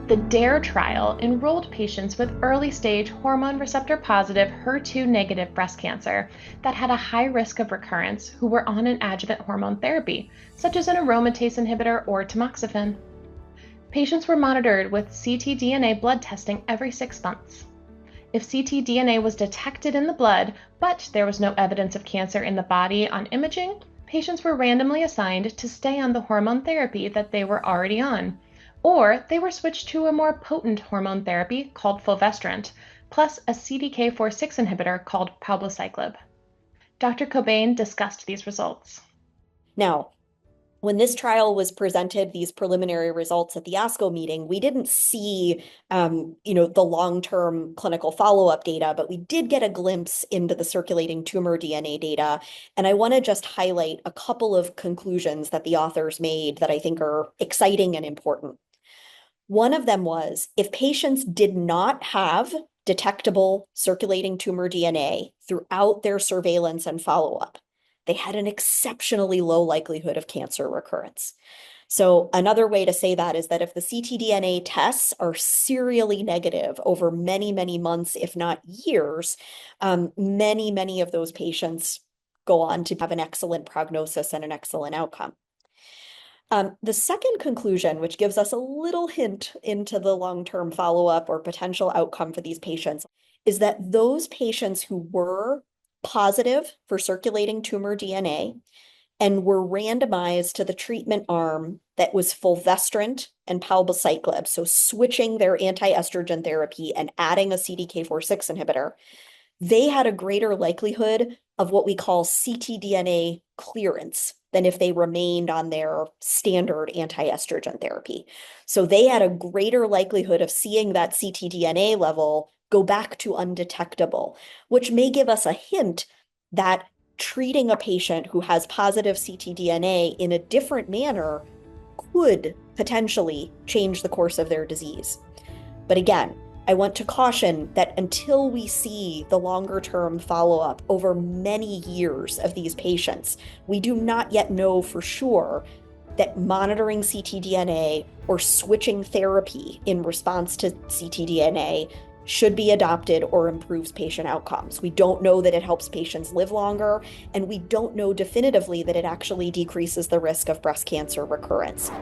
The DARE trial enrolled patients with early stage hormone receptor positive HER2 negative breast cancer that had a high risk of recurrence who were on an adjuvant hormone therapy, such as an aromatase inhibitor or tamoxifen. Patients were monitored with ctDNA blood testing every 6 months. If ctDNA was detected in the blood, but there was no evidence of cancer in the body on imaging, patients were randomly assigned to stay on the hormone therapy that they were already on, or they were switched to a more potent hormone therapy called fulvestrant, plus a CDK4/6 inhibitor called palbociclib. Dr. Cobain discussed these results. Now, when this trial was presented, these preliminary results at the ASCO meeting, we didn't see, the long-term clinical follow-up data, but we did get a glimpse into the circulating tumor DNA data. And I want to just highlight a couple of conclusions that the authors made that I think are exciting and important. One of them was if patients did not have detectable circulating tumor DNA throughout their surveillance and follow-up, they had an exceptionally low likelihood of cancer recurrence. So another way to say that is that if the ctDNA tests are serially negative over many, many months, if not years, many of those patients go on to have an excellent prognosis and an excellent outcome. The second conclusion, which gives us a little hint into the long-term follow-up or potential outcome for these patients, is that those patients who were positive for circulating tumor DNA and were randomized to the treatment arm that was fulvestrant and palbociclib, so switching their anti-estrogen therapy and adding a CDK4/6 inhibitor, they had a greater likelihood of what we call ctDNA clearance than if they remained on their standard anti-estrogen therapy. So they had a greater likelihood of seeing that ctDNA level go back to undetectable, which may give us a hint that treating a patient who has positive ctDNA in a different manner could potentially change the course of their disease. But again, I want to caution that until we see the longer term follow-up over many years of these patients, we do not yet know for sure that monitoring ctDNA or switching therapy in response to ctDNA should be adopted or improves patient outcomes. We don't know that it helps patients live longer, and we don't know definitively that it actually decreases the risk of breast cancer recurrence.